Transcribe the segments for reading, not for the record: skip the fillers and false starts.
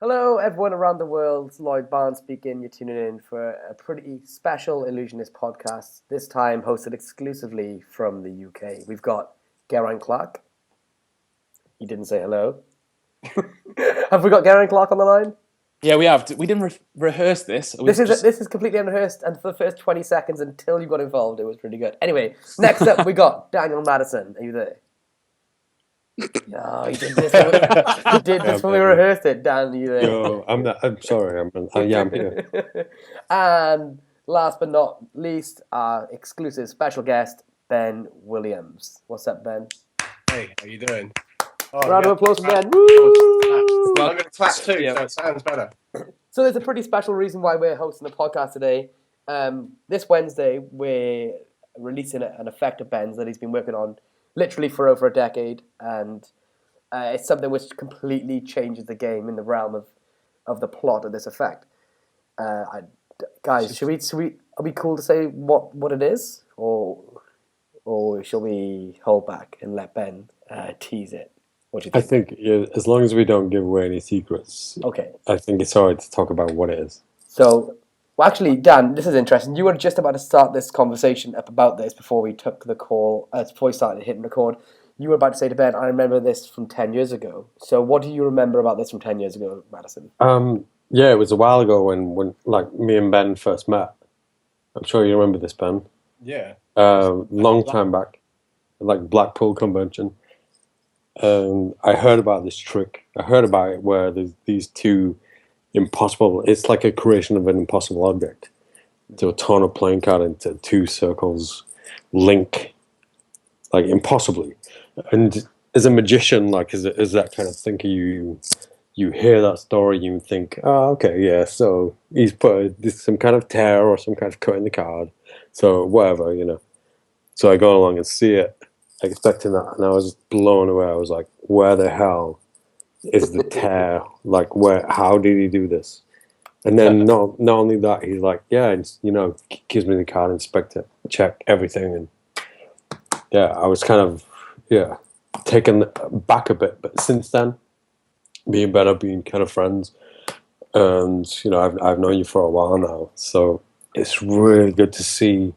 Hello, everyone around the world. It's Lloyd Barnes speaking. You're tuning in for a pretty special Illusionist podcast, this time hosted exclusively from the UK. We've got Geraint Clarke. He didn't say hello. Have we got Geraint Clarke on the line? Yeah, we have. We didn't rehearse this. This is completely unrehearsed, and for the first 20 seconds until you got involved, it was pretty good. Anyway, next up we got Daniel Madison. Are you there? No, he did this. He did this when we rehearsed it, Dan. You there? No, I'm not. I'm sorry. I'm here. And last but not least, our exclusive special guest, Ben Williams. What's up, Ben? Hey, how you doing? Round of applause for Ben. I'm going to clap too, so it sounds better. So there's a pretty special reason why we're hosting the podcast today. This Wednesday, we're releasing an effect of Ben's that he's been working on literally for over a decade, and it's something which completely changes the game in the realm of the plot of this effect. Guys, are we cool to say what it is, or shall we hold back and let Ben tease it? What do you think? I think as long as we don't give away any secrets, Okay. I think it's alright to talk about what it is. So, well, actually, Dan, this is interesting. You were just about to start this conversation up about this before we took the call, before we started hitting record. You were about to say to Ben, I remember this from 10 years ago. So what do you remember about this from 10 years ago, Madison? Yeah, it was a while ago when like me and Ben first met. I'm sure you remember this, Ben. Yeah. Long time back, like Blackpool Convention. I heard about this trick. I heard about it where there's these two impossible. It's like a creation of an impossible object. To turn a playing card into two circles, link, like impossibly. And as a magician, like as that kind of thinker, you hear that story, you think, oh, okay, yeah. So he's put some kind of tear or some kind of cut in the card. So whatever, So I go along and see it, expecting that, and I was blown away. I was like, where the hell is the tear? Like, how did he do this? And then not only that, he's like, yeah, and, gives me the card, inspect it, check everything. And yeah, I was kind of, taken back a bit. But since then, me and Ben have been kind of friends. And, I've known you for a while now. So it's really good to see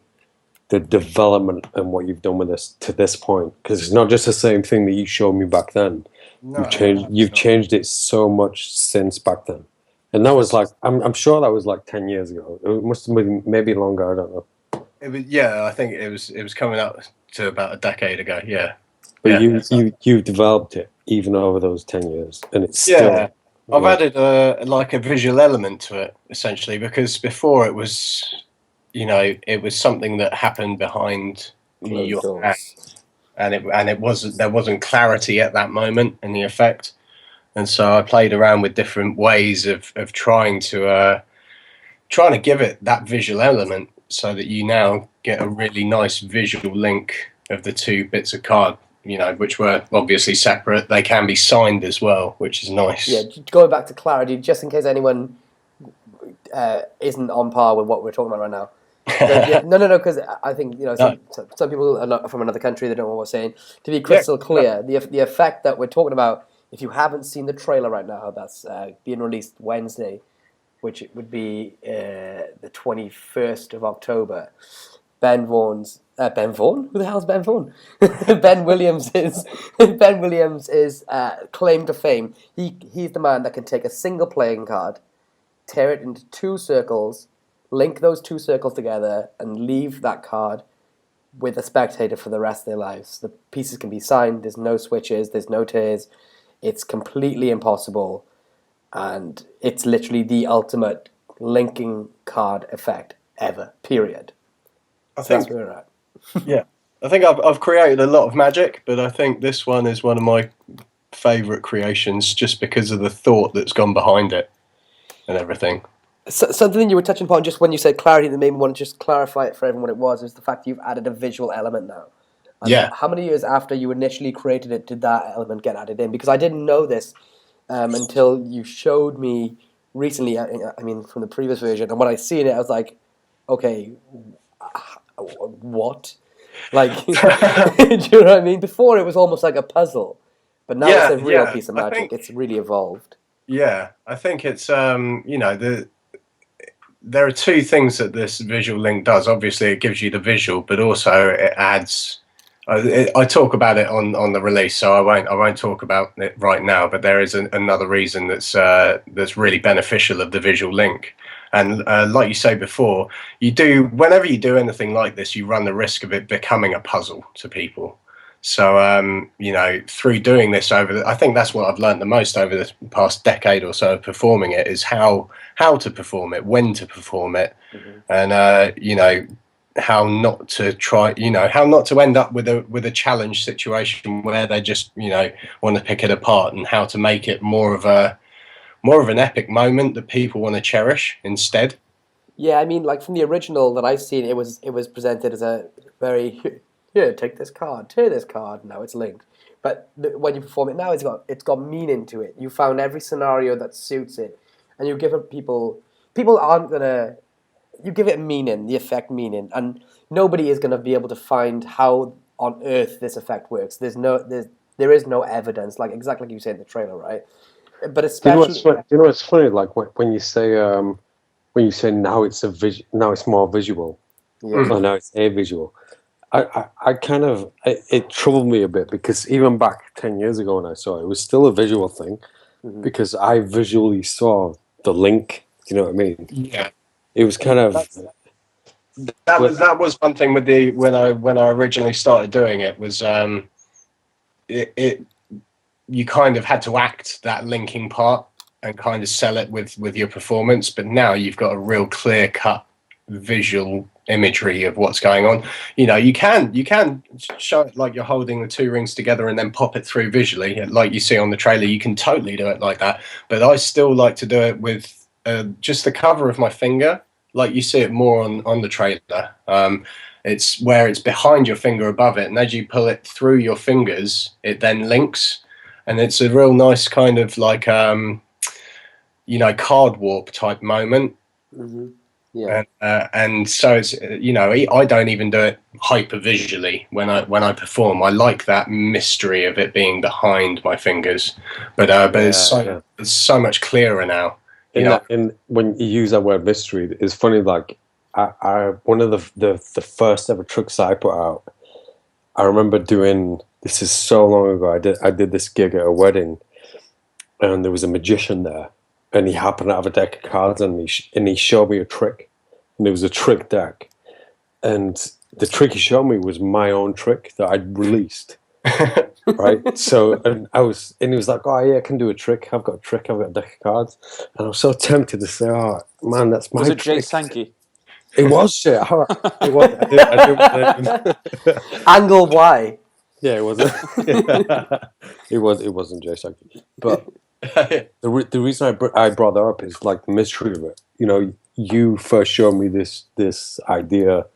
the development and what you've done with this to this point, because it's not just the same thing that you showed me back then. No, You've changed it so much since back then, and that was like I'm sure that was like 10 years ago. It must have been maybe longer. I don't know. It was, yeah, I think it was coming up to about a decade ago. Yeah, But you've developed it even over those 10 years, and it's still. I've added a visual element to it essentially, because before it was. It was something that happened behind your hand, and there wasn't clarity at that moment in the effect, and so I played around with different ways of trying to give it that visual element, so that you now get a really nice visual link of the two bits of card, which were obviously separate. They can be signed as well, which is nice. Yeah, going back to clarity, just in case anyone isn't on par with what we're talking about right now. No, because I think some people are not from another country. They don't know what we're saying. To be crystal clear, the effect that we're talking about, if you haven't seen the trailer right now, that's being released Wednesday, which it would be the 21st of October. Ben Vaughan? Who the hell's Ben Vaughan? Ben Williams is claim to fame. He's the man that can take a single playing card, tear it into two circles, link those two circles together, and leave that card with a spectator for the rest of their lives. The pieces can be signed, there's no switches, there's no tears, it's completely impossible, and it's literally the ultimate linking card effect ever, period. That's where we're at. Yeah, I think I've created a lot of magic, but I think this one is one of my favourite creations just because of the thought that's gone behind it and everything. So, something you were touching upon just when you said clarity that made me want to just clarify it for everyone what it was, is the fact that you've added a visual element now. And yeah. How many years after you initially created it did that element get added in? Because I didn't know this until you showed me recently, I mean, from the previous version. And when I seen it, I was like, okay, what? Like, do you know what I mean? Before it was almost like a puzzle. But now it's a real piece of magic. It's really evolved. Yeah, I think it's there are two things that this visual link does. Obviously, it gives you the visual, but also it adds. I talk about it on the release, so I won't talk about it right now. But there is another reason that's really beneficial of the visual link. And like you say before, whenever you do anything like this, you run the risk of it becoming a puzzle to people. So through doing this I think that's what I've learned the most over the past decade or so of performing it, is how to perform it, when to perform it, and how not to try, how not to end up with a challenge situation where they just want to pick it apart, and how to make it more of an epic moment that people want to cherish instead. Yeah, I mean, like from the original that I've seen, it was presented as a very here, take this card, tear this card. Now it's linked. But when you perform it now, it's got meaning to it. You found every scenario that suits it, and you give it people. People aren't gonna. You give it meaning, the effect meaning, and nobody is gonna be able to find how on earth this effect works. There is no evidence, like exactly like you said in the trailer, right? But especially, it's funny? Like when you say now now it's more visual, or now it's a visual. I kind of it troubled me a bit, because even back 10 years ago when I saw it, it was still a visual thing, because I visually saw the link. You know what I mean? Yeah, it was kind of that was one thing with when I originally started doing it was you kind of had to act that linking part and kind of sell it with your performance, but now you've got a real clear cut visual imagery of what's going on. You can show it like you're holding the two rings together and then pop it through visually like you see on the trailer. You can totally do it like that, but I still like to do it with just the cover of my finger, like you see it more on the trailer. It's where it's behind your finger above it, and as you pull it through your fingers, it then links, and it's a real nice kind of like card warp type moment. Yeah. And so it's I don't even do it hyper visually when I perform. I like that mystery of it being behind my fingers, but it's so much clearer now. And when you use that word mystery, it's funny. Like I one of the first ever tricks I put out, I remember doing. This is so long ago. I did this gig at a wedding, and there was a magician there, and he happened to have a deck of cards, and he showed me a trick, and it was a trick deck, and the trick he showed me was my own trick that I'd released. Right, so and he was like, "Oh yeah, I can do a trick. I've got a trick. I've got a deck of cards," and I was so tempted to say, "Oh man, that's my." Was it trick. Jay Sankey? It was shit. It was. I didn't Angle Y. Yeah, it wasn't. It wasn't Jay Sankey. But the reason I brought that up is like the mystery of it. You first showed me this idea,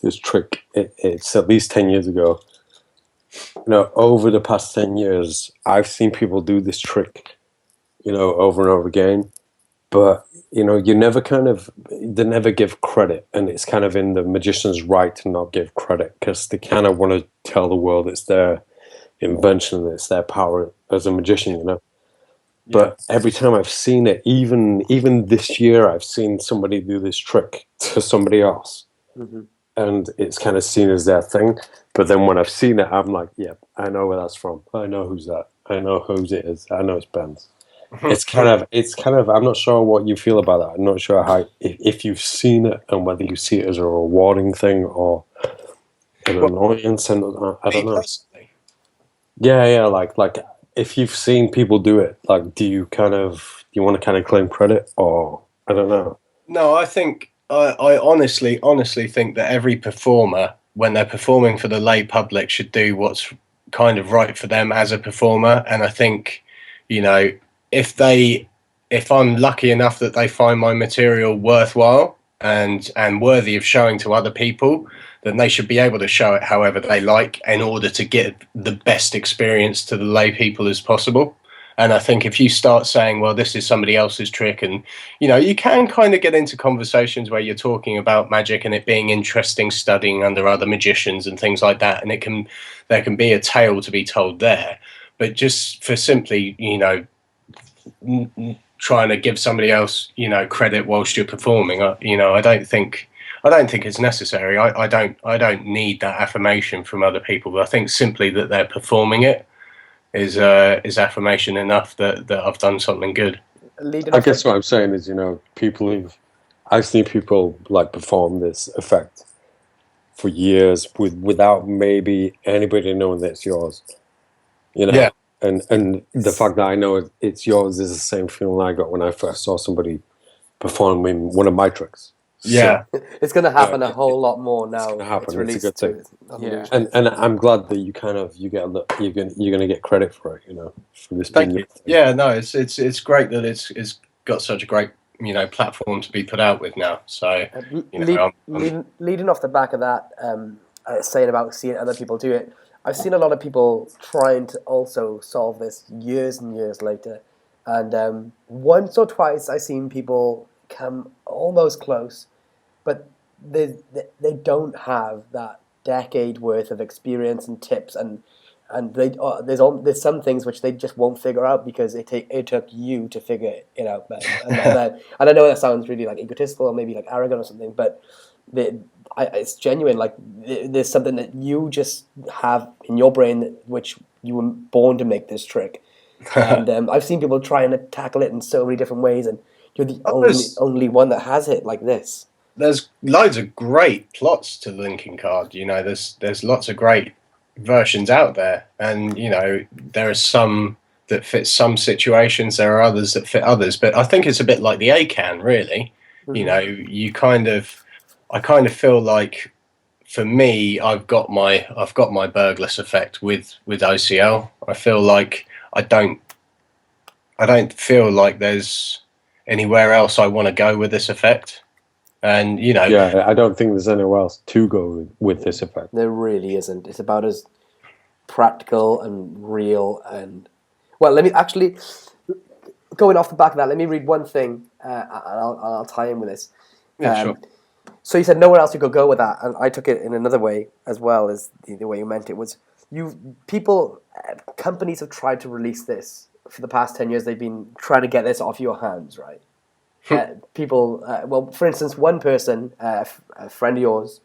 this trick. It's at least 10 years ago. Over the past 10 years, I've seen people do this trick, over and over again. But, you never they never give credit. And it's kind of in the magician's right to not give credit, because they kind of want to tell the world it's their invention, it's their power as a magician, Yeah. But every time I've seen it, even this year, I've seen somebody do this trick to somebody else. And it's kind of seen as their thing. But then when I've seen it, I'm like, yeah, I know where that's from. I know who's that. I know whose it is. I know it's Ben's. It's kind of. I'm not sure what you feel about that. I'm not sure how if you've seen it and whether you see it as a rewarding thing or an annoyance. And I don't know. Yeah. Like if you've seen people do it, like, do you want to kind of claim credit, or I don't know. No, I think I honestly think that every performer, when they're performing for the lay public, should do what's kind of right for them as a performer. And I think, if I'm lucky enough that they find my material worthwhile and worthy of showing to other people, then they should be able to show it however they like in order to get the best experience to the lay people as possible. And I think if you start saying, well, this is somebody else's trick, and, you can kind of get into conversations where you're talking about magic and it being interesting studying under other magicians and things like that. And there can be a tale to be told there. But just for simply, trying to give somebody else, you know, credit whilst you're performing. You know, I don't think it's necessary. I don't need that affirmation from other people. But I think simply that they're performing it is affirmation enough that I've done something good. I guess what I'm saying is, you know, I've seen people like perform this effect for years without maybe anybody knowing that it's yours. You know, and the fact that I know it's yours is the same feeling I got when I first saw somebody performing one of my tricks. Yeah, so, it's going to happen a whole lot more now. It's going to happen. It's released. It's a good thing. Yeah, and I'm glad that you're going to get credit for it. You know, for this. Thank you. Yeah, no, it's great that it's got such a great, you know, platform to be put out with now. So leading off the back of that, saying about seeing other people do it, I've seen a lot of people trying to also solve this years and years later, and once or twice I've seen people come almost close, but they don't have that decade worth of experience and tips, and there's some things which they just won't figure out because it took you to figure it out. And I know that sounds really like egotistical or maybe like arrogant or something, but it's genuine. Like there's something that you just have in your brain which you were born to make this trick, and I've seen people trying to tackle it in so many different ways, and you're the only one that has it like this. There's loads of great plots to the linking card. You know, there's lots of great versions out there, and you know, there are some that fit some situations, there are others that fit others, but I think it's a bit like the ACAN, really. Mm-hmm. You know, I kind of feel like, for me, I've got my burgless effect with O.C.L. I feel like I don't feel like there's anywhere else I want to go with this effect. And, you know... Yeah, I don't think there's anywhere else to go with this effect. There really isn't. It's about as practical and real and... Well, let me actually... Going off the back of that, let me read one thing, and I'll tie in with this. Yeah, sure. So you said nowhere else you could go with that, and I took it in another way as well as the way you meant it was. Companies have tried to release this for the past 10 years. They've been trying to get this off your hands, right? Well, for instance, one person, a friend of yours,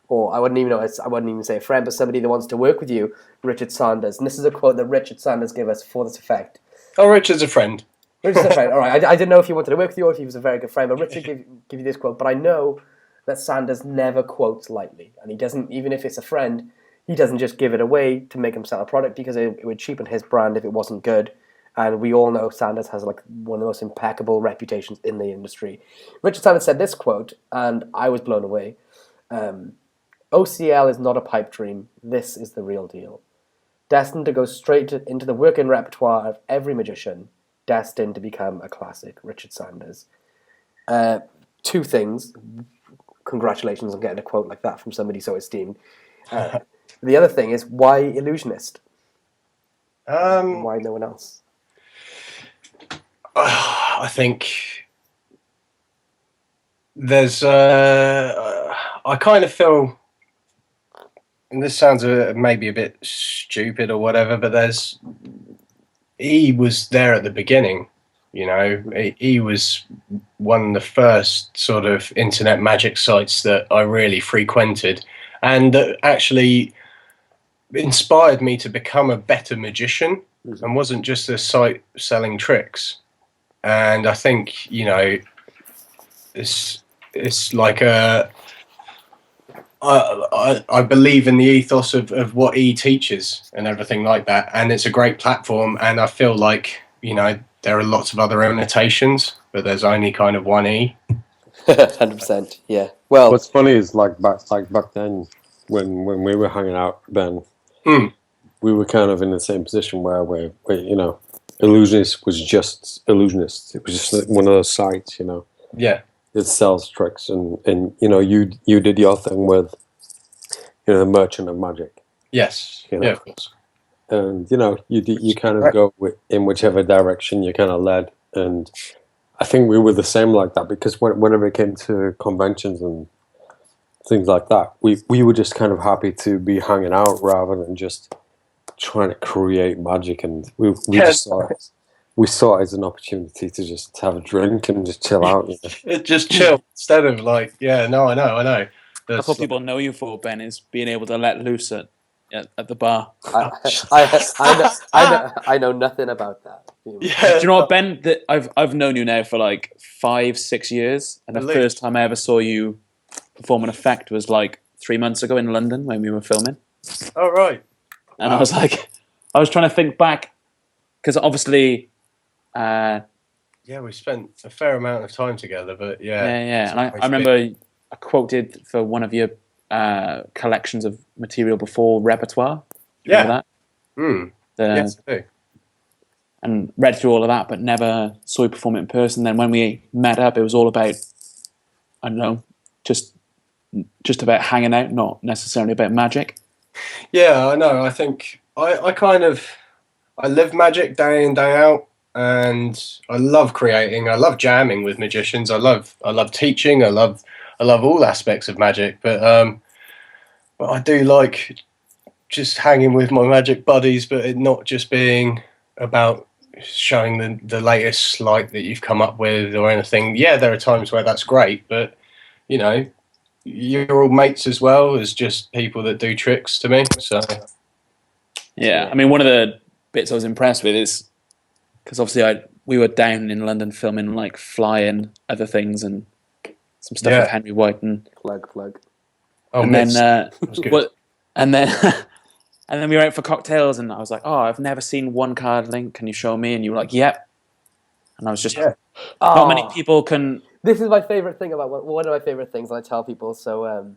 or I wouldn't even say a friend, but somebody that wants to work with you, Richard Sanders. And this is a quote that Richard Sanders gave us for this effect. Oh, Richard's a friend. Richard's a friend. All right. I didn't know if he wanted to work with you or if he was a very good friend, but Richard give you this quote. But I know that Sanders never quotes lightly, and he doesn't, even if it's a friend, he doesn't just give it away to make him sell a product because it would cheapen his brand if it wasn't good. And we all know Sanders has like one of the most impeccable reputations in the industry. Richard Sanders said this quote, and I was blown away. O.C.L. is not a pipe dream. This is the real deal. Destined to go straight into the working repertoire of every magician. Destined to become a classic. Richard Sanders. Two things. Congratulations on getting a quote like that from somebody so esteemed. The other thing is, why Illusionist? Why no one else? I think there's I kind of feel, and this sounds maybe a bit stupid or whatever, but he was there at the beginning. You know, he was one of the first sort of internet magic sites that I really frequented, and that actually inspired me to become a better magician, and wasn't just a site selling tricks. And I think, you know, it's like I believe in the ethos of what he teaches and everything like that, and it's a great platform. And I feel like, you know, there are lots of other imitations, but there's only kind of one E. 100%, yeah. Well, what's funny is like back then when we were hanging out, Ben, we were kind of in the same position where we you know, Illusionist was just Illusionist. It was just one of those sites, you know. Yeah. It sells tricks, and you know, you did your thing with, you know, the Merchant of Magic. Yes. You know? Yeah, of course. And you know, you kind of go in whichever direction you're kind of led, and I think we were the same like that, because whenever it came to conventions and things like that, we were just kind of happy to be hanging out rather than just trying to create magic, and we just saw we saw it as an opportunity to just have a drink and just chill out. Just chill instead of like, I know. That's what people know you for, Ben, is being able to let loose at the bar. I know nothing about that. Yeah. Do you know what, Ben? That I've known you now for like 5-6 years, and the first time I ever saw you perform an effect was like 3 months ago in London when we were filming. Oh, right. And I was like, I was trying to think back, because obviously, we spent a fair amount of time together, but yeah. And I remember I quoted for one of your collections of material before repertoire. Do you remember that? Yes, I do. And read through all of that, but never saw you perform it in person. Then when we met up, it was all about, I don't know, just about hanging out, not necessarily about magic. Yeah, I know. I think I live magic day in, day out, and I love creating. I love jamming with magicians. I love teaching. I love all aspects of magic, but I do like just hanging with my magic buddies, but it not just being about showing the latest light that you've come up with or anything. Yeah, there are times where that's great, but you're all mates as well as just people that do tricks to me. So yeah, I mean, one of the bits I was impressed with is because obviously we were down in London filming like Fly and other things and some stuff with Henry White and plug. Oh, and Miss. then That was good. and then and then we were out for cocktails and I was like, oh, I've never seen one card link. Can you show me? And you were like, yep. And I was just not many people can. This is my favorite thing about one of my favorite things I tell people. So,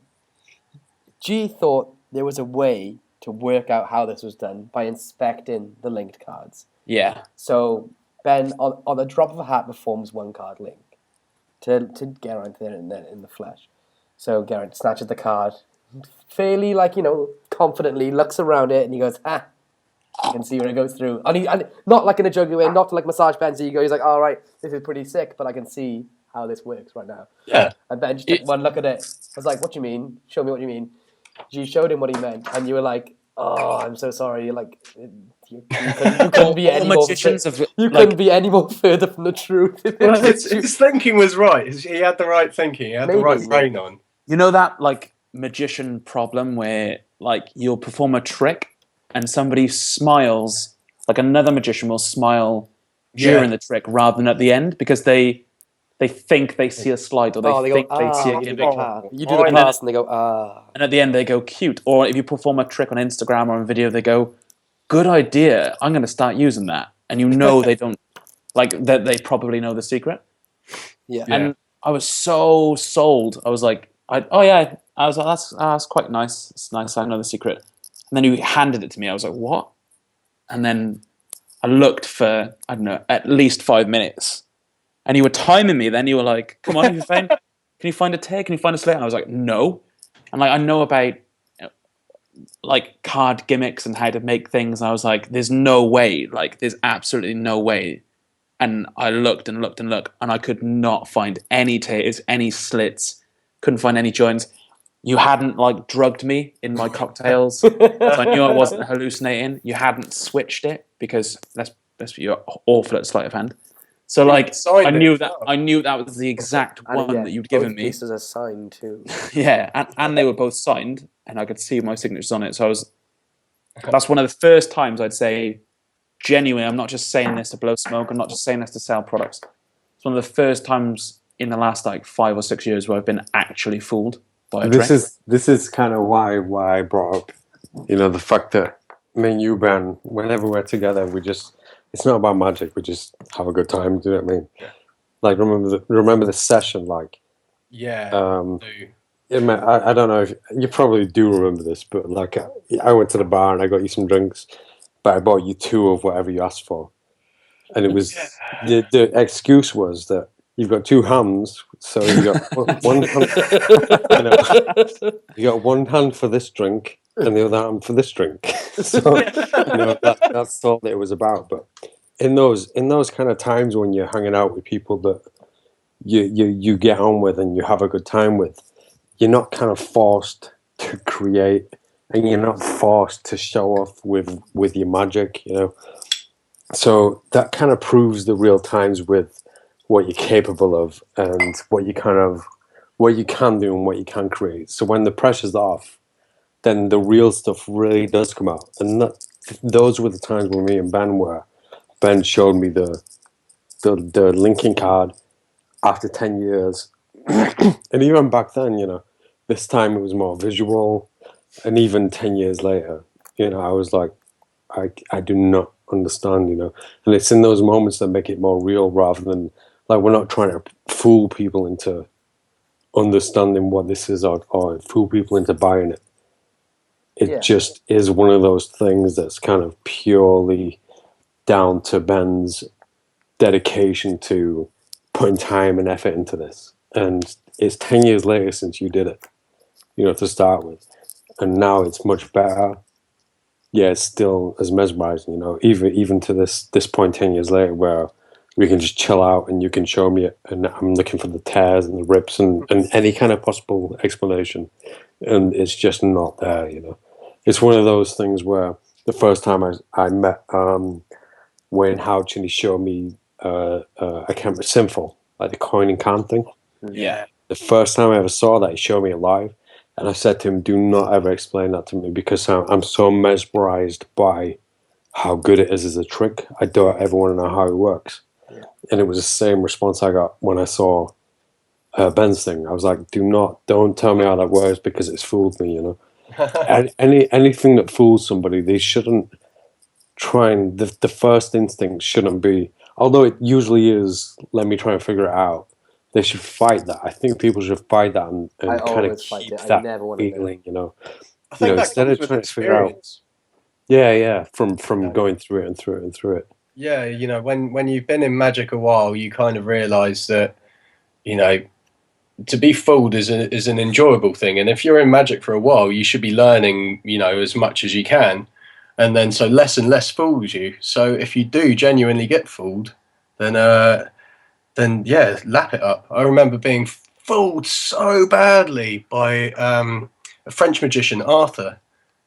G thought there was a way to work out how this was done by inspecting the linked cards. Yeah. So Ben, on the drop of a hat, performs one card link to Geraint there in the flesh. So Geraint snatches the card, fairly confidently looks around it, and he goes, "Ah." You can see when it goes through, and not like in a joking way, not like massage Ben's ego. He's like, "All right, this is pretty sick, but I can see how this works right now." Yeah. And Ben just took one look at it. I was like, "What do you mean? Show me what you mean." You showed him what he meant, and you were like, "Oh, I'm so sorry." You're like, you couldn't be any more. You couldn't be any more further from the truth. Well, his thinking was right. He had the right thinking. He had the right brain on. You know that magician problem where you'll perform a trick and somebody smiles, another magician will smile during the trick rather than at the end because they think they see a slide or they think they see a gimmick. You do the pass and they go, ah. And at the end they go, cute. Or if you perform a trick on Instagram or on video, they go, good idea. I'm going to start using that. And they don't, that they probably know the secret. Yeah. And I was so sold. I was like, I was like, that's quite nice. It's nice. I know the secret. And then you handed it to me. I was like, what? And then I looked for, I don't know, at least 5 minutes. And you were timing me. Then you were like, come on, can you find a take? Can you find a slate? And I was like, no. And I know about card gimmicks and how to make things. And I was like, there's no way. There's absolutely no way. And I looked and looked and looked. And I could not find any takes, any slits. Couldn't find any joints. You hadn't drugged me in my cocktails, so I knew I wasn't hallucinating. You hadn't switched it because you're awful at sleight of hand. So I knew that was the exact one that you'd given me. Pieces are signed too. Yeah, and they were both signed, and I could see my signatures on it. So that's one of the first times I'd say, genuinely, I'm not just saying this to blow smoke. I'm not just saying this to sell products. It's one of the first times in the last 5 or 6 years where I've been actually fooled. This is kind of why I brought up, the fact that me and you, Ben, whenever we're together, it's not about magic. We just have a good time. Do you know what I mean? Yeah. Remember the session, Yeah. I don't know if you probably do remember this, but I went to the bar and I got you some drinks, but I bought you 2 of whatever you asked for, and it was the excuse was that you've got 2 hands, so you got one hand. You got one hand for this drink and the other hand for this drink. So that's all that it was about. But in those kind of times when you're hanging out with people that you get on with and you have a good time with, you're not kind of forced to create, and you're not forced to show off with your magic. So that kind of proves the real times with what you're capable of and what you can do and what you can create. So when the pressure's off, then the real stuff really does come out. And those were the times when me and Ben were. Ben showed me the linking card after 10 years. And even back then, this time it was more visual. And even 10 years later, I was like, I do not understand, And it's in those moments that make it more real rather than, like, we're not trying to fool people into understanding what this is or fool people into buying it. It just is one of those things that's kind of purely down to Ben's dedication to putting time and effort into this. And it's 10 years later since you did it, to start with. And now it's much better. Yeah, it's still as mesmerizing, even to this point 10 years later where we can just chill out and you can show me it and I'm looking for the tears and the rips and any kind of possible explanation. And it's just not there, It's one of those things where the first time I met Wayne Houch and he showed me I can't remember, Sinful, like the coin and can thing. Yeah. The first time I ever saw that, he showed me it live. And I said to him, do not ever explain that to me because I'm so mesmerized by how good it is as a trick. I don't ever want to know how it works. Yeah. And it was the same response I got when I saw Ben's thing. I was like, don't tell me how that works because it's fooled me, And anything that fools somebody, they shouldn't try and, the first instinct shouldn't be, although it usually is, let me try and figure it out. They should fight that. I think people should fight that and kind of keep that feeling, I think that instead comes of with trying to figure out. experience. Yeah, from going through it and through it and through it. Yeah, when you've been in magic a while, you kind of realise that, to be fooled is an enjoyable thing. And if you're in magic for a while, you should be learning, as much as you can. And then so less and less fools you. So if you do genuinely get fooled, then yeah, lap it up. I remember being fooled so badly by a French magician, Arthur.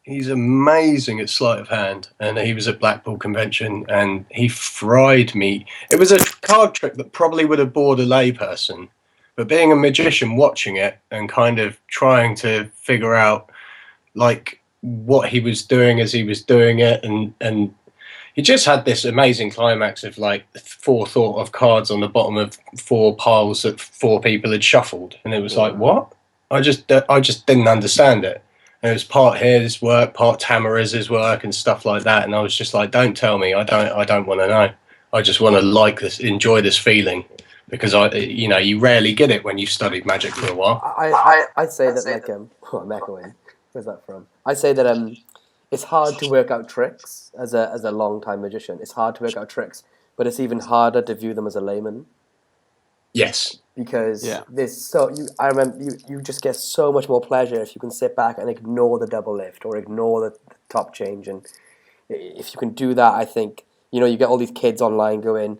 He's amazing at sleight of hand, and he was at Blackpool Convention, and he fried me. It was a card trick that probably would have bored a layperson, but being a magician, watching it and kind of trying to figure out like what he was doing as he was doing it, and he just had this amazing climax of like forethought of cards on the bottom of 4 piles that 4 people had shuffled, and it was like, what? I just didn't understand it. And it was part his work, part Tamara's work, and stuff like that. And I was just like, don't tell me. I don't want to know. I just want to like this, enjoy this feeling, because you rarely get it when you've studied magic for a while. I say that like I'm echoing. Where's that from? I say that it's hard to work out tricks as a long-time magician. It's hard to work out tricks, but it's even harder to view them as a layman. Yes. Because I remember you just get so much more pleasure if you can sit back and ignore the double lift or ignore the top change. And if you can do that, I think, you get all these kids online going,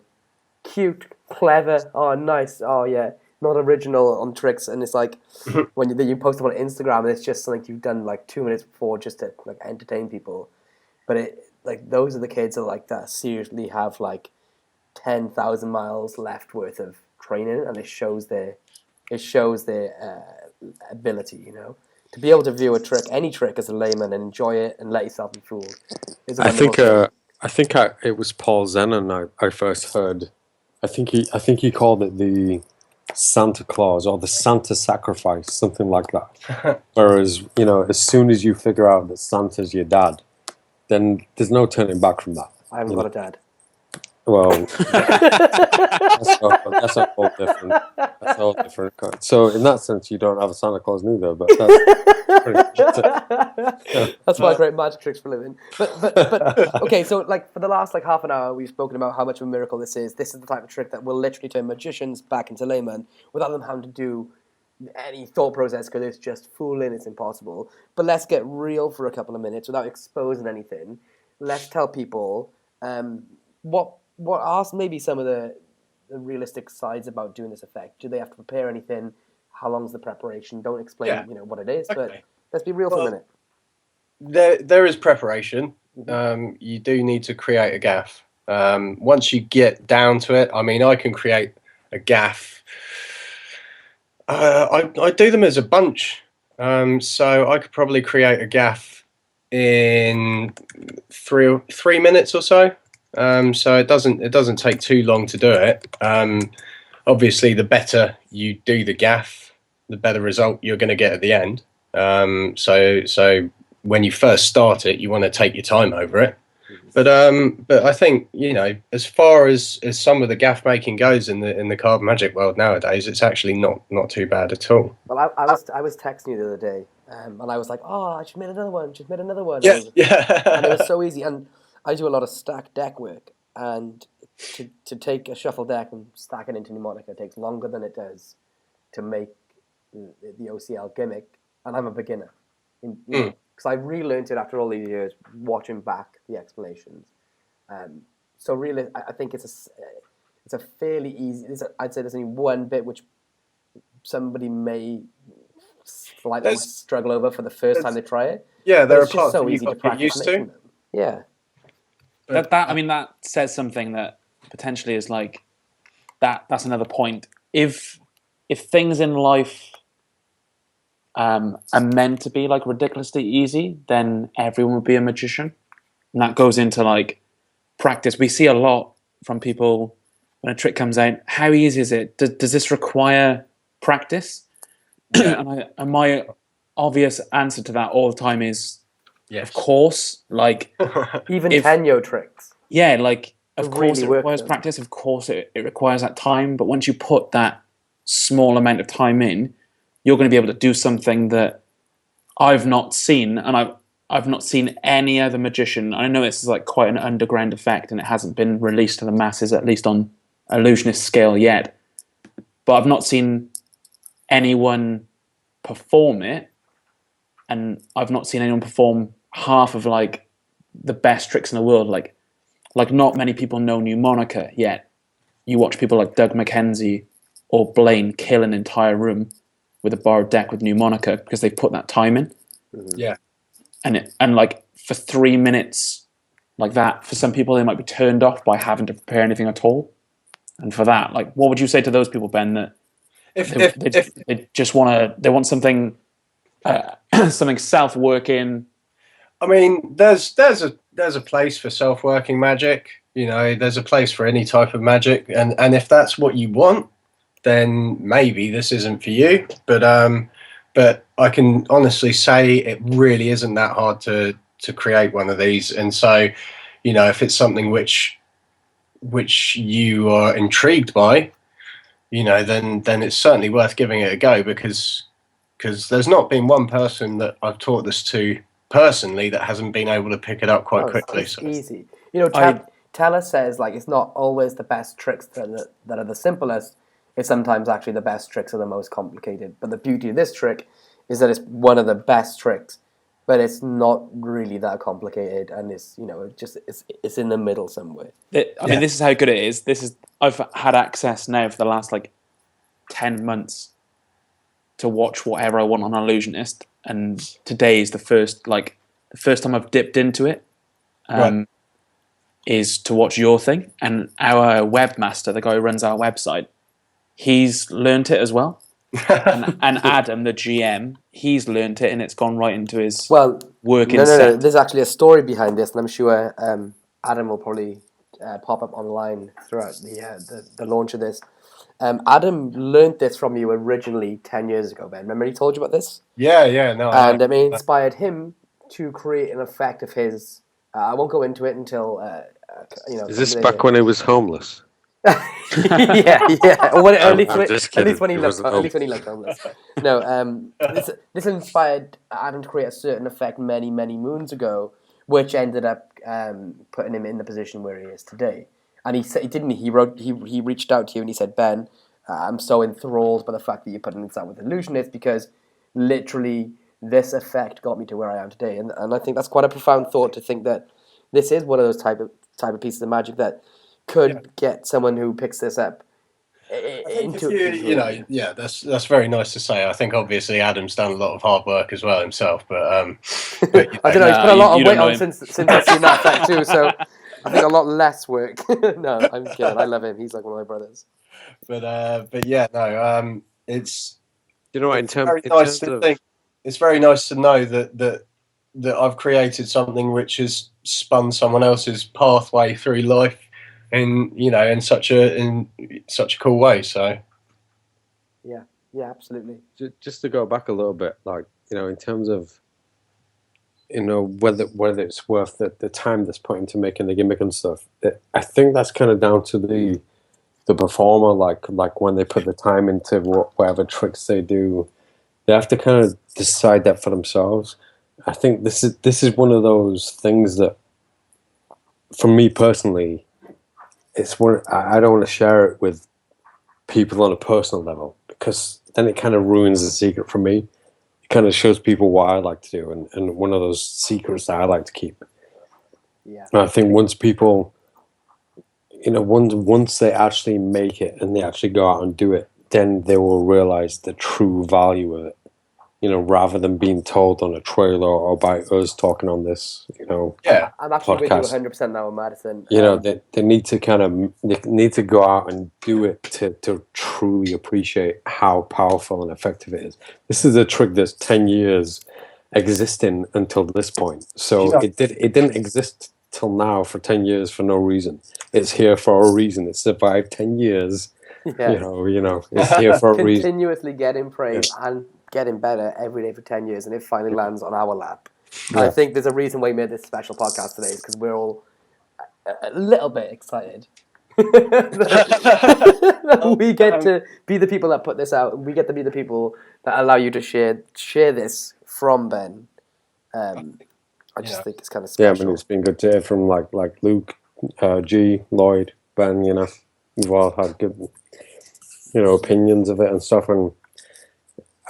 cute, clever, oh, nice, oh, yeah, not original on tricks. And it's like, when you post them on Instagram and it's just something you've done like 2 minutes before just to like entertain people. But those are the kids that seriously have like 10,000 miles left worth of training, and it shows their ability, to be able to view any trick as a layman and enjoy it and let yourself be fooled. I think it was Paul Zenon I first heard. I think he called it the Santa Claus or the Santa sacrifice, something like that. Whereas, as soon as you figure out that Santa's your dad, then there's no turning back from that. I haven't got a dad. Well, that's a whole different. That's a whole different. So in that sense, you don't have a Santa Claus neither. But that's pretty much it. That's why I create magic tricks for a living. But okay, so for the last half an hour, we've spoken about how much of a miracle this is. This is the type of trick that will literally turn magicians back into laymen without them having to do any thought process, because it's just fooling. It's impossible. But let's get real for a couple of minutes without exposing anything. Let's tell people what are maybe some of the realistic sides about doing this effect. Do they have to prepare anything? How long is the preparation? Don't explain, what it is, but let's be real for a minute. There is preparation. You do need to create a gaff. Once you get down to it, I mean, I can create a gaff. I do them as a bunch, so I could probably create a gaff in three minutes or so. So it doesn't take too long to do it. Obviously, the better you do the gaff, the better result you're going to get at the end. So when you first start it, you want to take your time over it. But I think, you know, as far as some of the gaff making goes in the card magic world nowadays, it's actually not too bad at all. Well, I was texting you the other day, and I was like, oh, I just made another one. Yeah, yeah. And it was so easy. And I do a lot of stack deck work, and to take a shuffle deck and stack it into mnemonic takes longer than it does to make the O.C.L gimmick. And I'm a beginner, because I relearned it after all these years watching back the explanations. So really, I think it's a fairly easy. I'd say there's only one bit which somebody may slightly struggle over for the first time they try it. Yeah, there are it's just parts so that easy to you've got practice used to. making them. Yeah. That says something that potentially is like that's another point. If things in life are meant to be like ridiculously easy, then everyone would be a magician. And that goes into like practice. We see a lot from people when a trick comes out. How easy is it? Does this require practice? Yeah. and my obvious answer to that all the time is, Yes. of course. Like Even Tenyo tricks. yeah, like of course really it work requires them. practice. Of course it requires that time. But once you put that small amount of time in, you're going to be able to do something that I've not seen, and I've not seen any other magician. I know this is like quite an underground effect, and it hasn't been released to the masses, at least on Illusionist scale yet. But I've not seen anyone perform it, and I've not seen anyone perform half of like the best tricks in the world. Like not many people know mnemonica yet. You watch people like Doug McKenzie or Blaine kill an entire room with a borrowed deck with mnemonica because they put that time in. Yeah. And like for 3 minutes like that, for some people they might be turned off by having to prepare anything at all. And for that, like, what would you say to those people, Ben, that they just want something something self-working? I mean, there's a place for self-working magic. You know, there's a place for any type of magic, and if that's what you want, then maybe this isn't for you. But I can honestly say it really isn't that hard to create one of these. And so, you know, if it's something which you are intrigued by, you know, then it's certainly worth giving it a go, because there's not been one person that I've taught this to personally that hasn't been able to pick it up quite quickly. It's easy. You know, Teller says like it's not always the best tricks that are the simplest. It's sometimes actually the best tricks are the most complicated. But the beauty of this trick is that it's one of the best tricks, but it's not really that complicated, and it's, you know, it's in the middle somewhere. I mean, this is how good it is. I've had access now for the last like 10 months to watch whatever I want on Illusionist, and today is the first time I've dipped into it. Right. Is to watch your thing, and our webmaster, the guy who runs our website, he's learnt it as well. and Adam, the GM, he's learnt it, and it's gone right into his working set. No. There's actually a story behind this, and I'm sure Adam will probably pop up online throughout the launch of this. Adam learnt this from you originally 10 years ago, Ben. Remember he told you about this? Yeah, no. And it inspired him to create an effect of his. I won't go into it until you know. Is this back when he was homeless? yeah. Or at least when he looked homeless. No, this inspired Adam to create a certain effect many moons ago, which ended up putting him in the position where he is today. And he said he reached out to you and he said, Ben, I'm so enthralled by the fact that you're putting this out with Illusionist, because literally this effect got me to where I am today. And I think that's quite a profound thought, to think that this is one of those type of pieces of magic that could get someone who picks this up into that's very nice to say. I think obviously Adam's done a lot of hard work as well himself, but I don't know, he's put a lot of weight on since I've seen that effect too. So I think a lot less work. No, I'm kidding. I love him. He's like one of my brothers. But yeah, no. It's You know what? it's very nice to know that I've created something which has spun someone else's pathway through life in such a cool way. So yeah, absolutely. Just to go back a little bit, like, in terms of, whether it's worth the time that's put into making the gimmick and stuff. I think that's kind of down to the performer, like when they put the time into whatever tricks they do, they have to kind of decide that for themselves. I think this is one of those things that, for me personally, it's one I don't want to share it with people on a personal level, because then it kind of ruins the secret for me. It kind of shows people what I like to do, and one of those secrets that I like to keep. Yeah. And I think once people, once they actually make it and they actually go out and do it, then they will realize the true value of it. Rather than being told on a trailer or by us talking on this, yeah, I'm actually with podcast. you 100% now, Madison. They need to they need to go out and do it to truly appreciate how powerful and effective it is. This is a trick that's 10 years existing until this point. So it didn't exist till now for 10 years for no reason. It's here for a reason. It survived 10 years. Yeah. It's here for a reason. Continuously getting praised and getting better every day for 10 years, and it finally lands on our lap. Yeah. I think there's a reason why we made this special podcast today, is because we're all a little bit excited. We get to be the people that put this out. We get to be the people that allow you to share this from Ben. I just think it's kind of special. Yeah, I mean, it's been good to hear from like Luke, G, Lloyd, Ben. We've all had good, opinions of it and stuff, and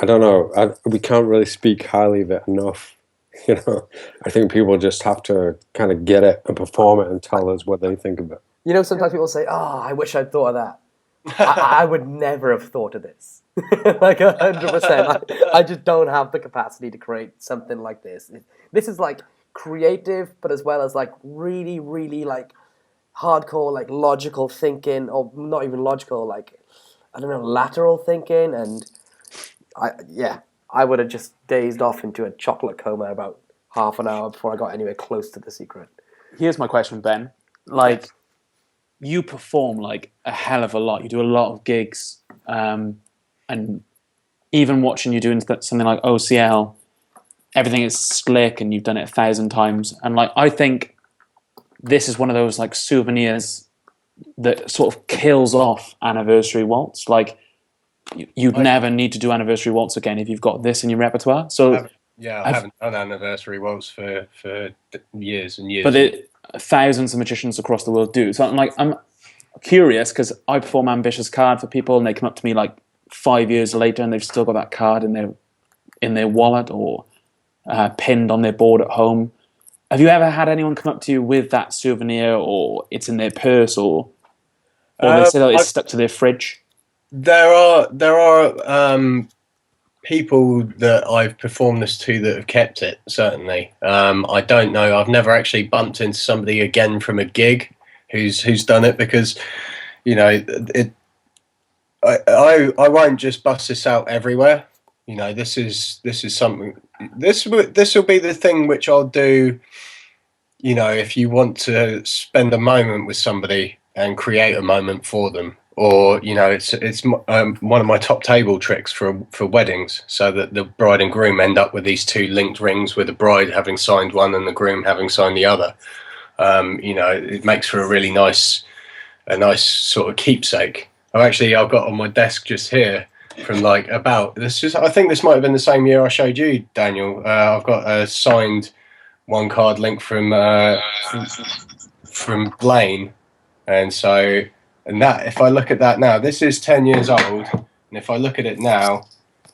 I don't know. We can't really speak highly of it enough. I think people just have to kind of get it and perform it and tell us what they think of it. Sometimes people say, "Oh, I wish I'd thought of that." I would never have thought of this. Like 100%. I just don't have the capacity to create something like this. This is like creative, but as well as like really, really like hardcore, like logical thinking, or not even logical, like, I don't know, lateral thinking. And I would have just dazed off into a chocolate coma about half an hour before I got anywhere close to the secret. Here's my question, Ben. Like, you perform like a hell of a lot. You do a lot of gigs, and even watching you doing something like O.C.L, everything is slick, and you've done it 1,000 times. And like, I think this is one of those like souvenirs that sort of kills off Anniversary Waltz. Like, you'd never need to do Anniversary Waltz again if you've got this in your repertoire. So I haven't done Anniversary Waltz for years and years. But thousands of magicians across the world do. So I'm curious, because I perform Ambitious Card for people, and they come up to me like 5 years later, and they've still got that card in their wallet or pinned on their board at home. Have you ever had anyone come up to you with that souvenir, or it's in their purse, or they say that it's stuck to their fridge? There are people that I've performed this to that have kept it, certainly. I don't know. I've never actually bumped into somebody again from a gig who's done it, because I won't just bust this out everywhere. This is something. This will be the thing which I'll do. If you want to spend a moment with somebody and create a moment for them, or it's one of my top table tricks for weddings, so that the bride and groom end up with these two linked rings, with the bride having signed one and the groom having signed the other. It makes for a really nice sort of keepsake. I've got on my desk just here from like about this. I think this might have been the same year I showed you, Daniel. I've got a signed one card link from Blaine, and that, if I look at that now, this is 10 years old, and if I look at it now,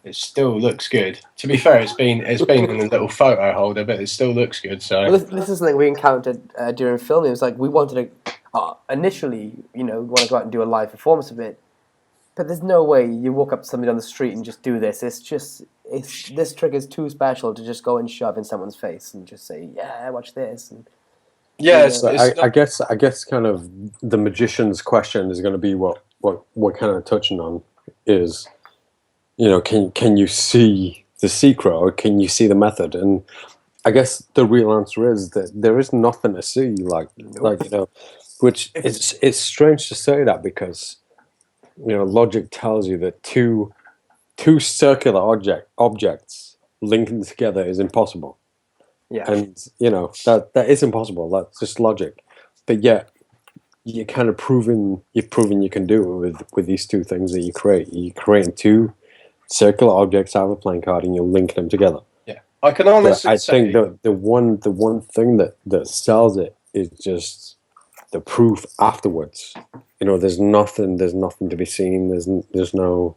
it still looks good. To be fair, it's been in a little photo holder, but it still looks good. So this is something we encountered during filming. It was like we wanted to initially, we want to go out and do a live performance of it, but there's no way you walk up to somebody on the street and just do this. This trick is too special to just go and shove in someone's face and just say, "Yeah, watch this." And Yeah, So I guess kind of the magician's question is going to be what we're kind of touching on is, can you see the secret or can you see the method? And I guess the real answer is that there is nothing to see, which it's strange to say that because logic tells you that two circular objects linking together is impossible. Yeah. And that is impossible. That's just logic. But yet you've proven you can do it with these two things that you create. You're creating two circular objects out of a playing card and you're linking them together. Yeah. I can honestly say, think the one thing that sells it is just the proof afterwards. There's nothing to be seen. There's no.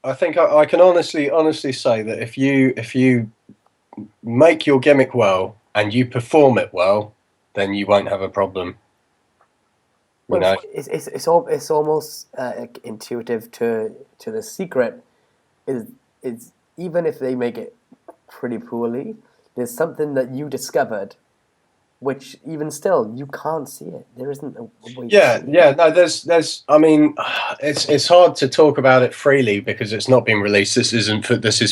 I think I can honestly say that if you make your gimmick well and you perform it well, then you won't have a problem. Well, it's almost intuitive to the secret is even if they make it pretty poorly, there's something that you discovered, which even still you can't see it. There isn't a way. No. There's. I mean, it's hard to talk about it freely because it's not been released. This is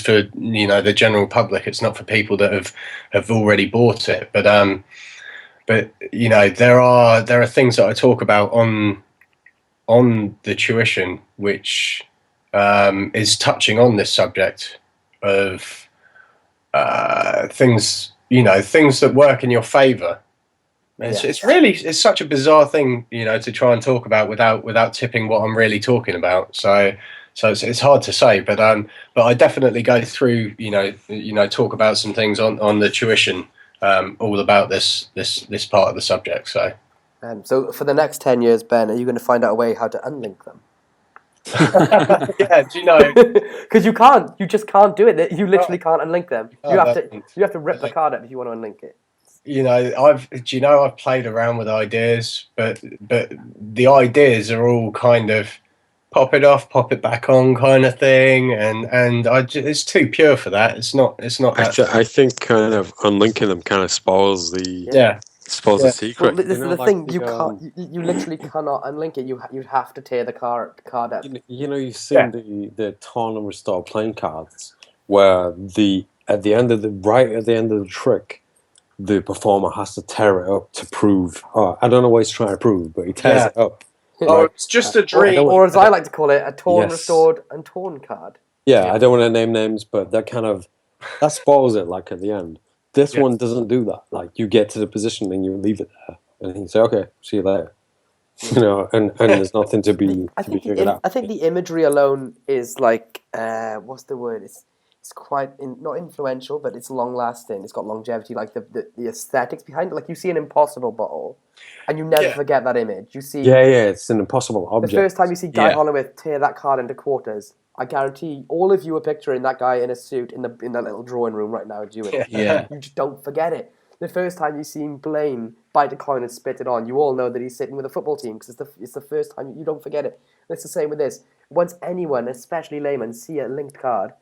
for the general public. It's not for people that have already bought it. But there are things that I talk about on the tuition, which is touching on this subject of things that work in your favor. It's such a bizarre thing, to try and talk about without tipping what I'm really talking about. So it's hard to say, but I definitely go through, talk about some things on the tuition, all about this part of the subject. So for the next 10 years, Ben, are you going to find out a way how to unlink them? Yeah, do you know? Because you just can't do it. You literally can't unlink them. You have to rip the card up if you want to unlink it. I've played around with ideas, but the ideas are all kind of pop it off, pop it back on kind of thing, and it's too pure for that. It's not. I think kind of unlinking them kind of spoils the the secret. Well, this is the thing. You literally cannot unlink it. You'd have to tear the card up. You've seen the torn and restore playing cards where at the end of the trick, the performer has to tear it up to prove. I don't know what he's trying to prove, but he tears it up. It's just a dream, or as I like to call it, a torn, restored, and torn card. Yeah, I don't want to name names, but that spoils it. Like at the end, this one doesn't do that. Like you get to the position and you leave it there, and you say, "Okay, see you later." And there's nothing to be figured out. I think the imagery alone is like what's the word? It's quite not influential, but it's long lasting. It's got longevity. Like the aesthetics behind it. Like you see an impossible bottle, and you never forget that image. You see, it's an impossible object. The first time you see Guy Holloway tear that card into quarters, I guarantee all of you are picturing that guy in a suit in that little drawing room right now doing it. Yeah. You just don't forget it. The first time you see Blaine bite a coin and spit it on, you all know that he's sitting with a football team because it's the first time you don't forget it. And it's the same with this. Once anyone, especially laymen, see a linked card,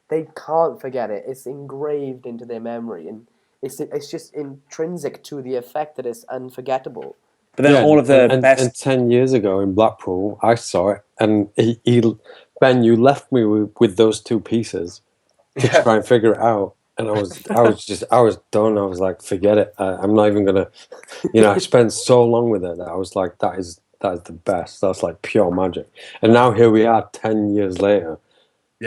they can't forget it. It's engraved into their memory, and it's just intrinsic to the effect that it's unforgettable. But then all of the best. And 10 years ago in Blackpool, I saw it, and Ben, you left me with those two pieces to try and figure it out, and I was done. I was like, forget it. I'm not even gonna. I spent so long with it that I was like, that is the best. That's like pure magic. And now here we are, 10 years later.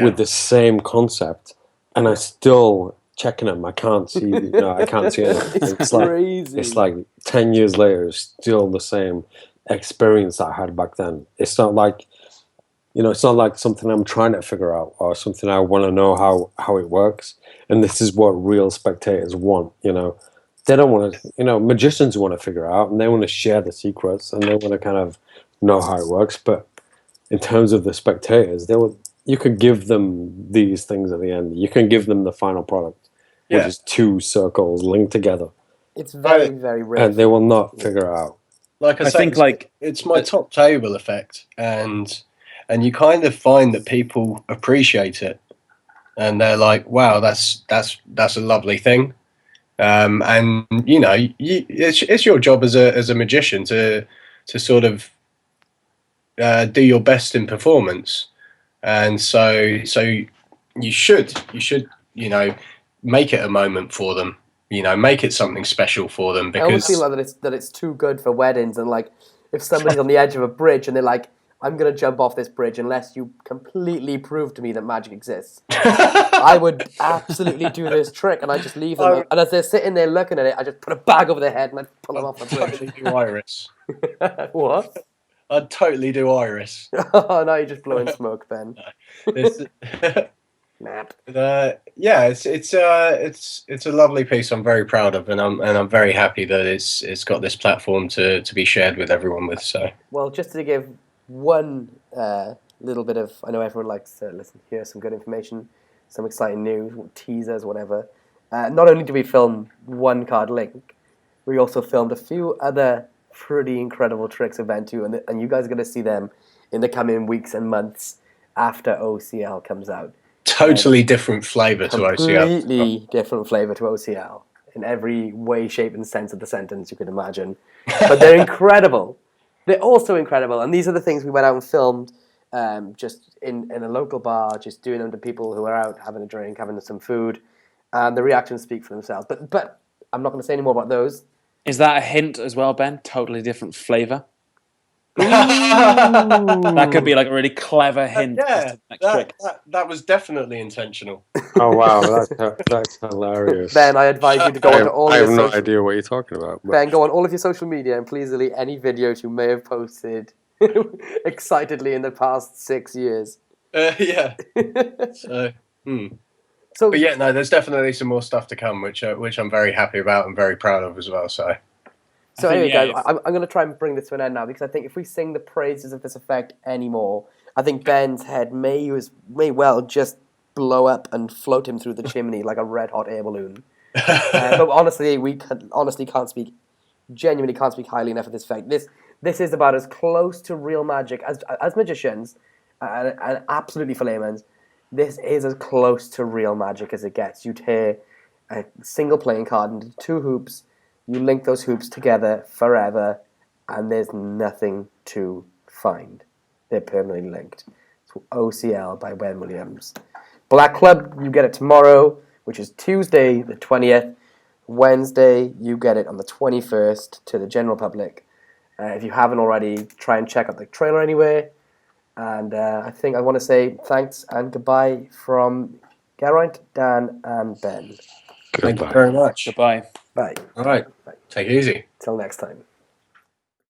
With the same concept, and I still checking them. I can't see. I can't see it. It's crazy. It's like 10 years later, it's still the same experience I had back then. It's not like, it's not like something I'm trying to figure out or something I want to know how it works. And this is what real spectators want. They don't want to. Magicians want to figure out, and they want to share the secrets, and they want to kind of know how it works. But in terms of the spectators, you could give them these things at the end. You can give them the final product, which is two circles linked together. It's very, very rare. And they will not figure it out. Like I think it's my top table effect, and you kind of find that people appreciate it, and they're like, "Wow, that's a lovely thing," And it's your job as a magician to sort of do your best in performance, and so you should make it a moment for them. Make it something special for them, I almost because feel like that it's too good for weddings, and like if somebody's on the edge of a bridge and they're like, I'm going to jump off this bridge unless you completely prove to me that magic exists. I would absolutely do this trick, and I just leave them. And as they're sitting there looking at it, I just put a bag over their head and I pull them off the bridge. Totally do Iris. What? I'd totally do Iris. Oh, now you're just blowing smoke, Ben. Nap. It's a lovely piece. I'm very proud of, and I'm very happy that it's got this platform to be shared with everyone with. So, well, just to give one little bit of, I know everyone likes to hear some good information, some exciting news, teasers, whatever. Not only did we film one card link, we also filmed a few other pretty incredible tricks of Ben 2, and you guys are going to see them in the coming weeks and months after O.C.L comes out. Totally different flavour to O.C.L. Completely different flavour to O.C.L in every way, shape, and sense of the sentence you can imagine. But they're incredible. They're also incredible, and these are the things we went out and filmed just in a local bar, just doing them to people who are out having a drink, having some food, and the reactions speak for themselves. But I'm not going to say any more about those. Is that a hint as well, Ben? Totally different flavour? That could be like a really clever hint. That was definitely intentional. Oh wow, that's hilarious. Ben, I advise you to go on to all I your have no idea what you're talking about. But... Ben, go on all of your social media and please delete any videos you may have posted excitedly in the past 6 years. Yeah. So, but yeah, no, there's definitely some more stuff to come, which I'm very happy about and very proud of as well. So anyway, guys, I'm going to try and bring this to an end now, because I think if we sing the praises of this effect anymore, I think Ben's head may well just blow up and float him through the chimney like a red-hot air balloon. But honestly, genuinely can't speak highly enough of this effect. This is about as close to real magic as magicians, and absolutely for laymen. This is as close to real magic as it gets. You tear a single playing card into 2 hoops, you link those hoops together forever, and there's nothing to find. They're permanently linked. It's O.C.L by Ben Williams. Black Club, you get it tomorrow, which is Tuesday the 20th. Wednesday, you get it on the 21st to the general public. If you haven't already, try and check out the trailer anyway. And I think I want to say thanks and goodbye from Geraint, Dan, and Ben. Thank you very much. Goodbye. Bye. All right. Bye. Take it easy. Till next time.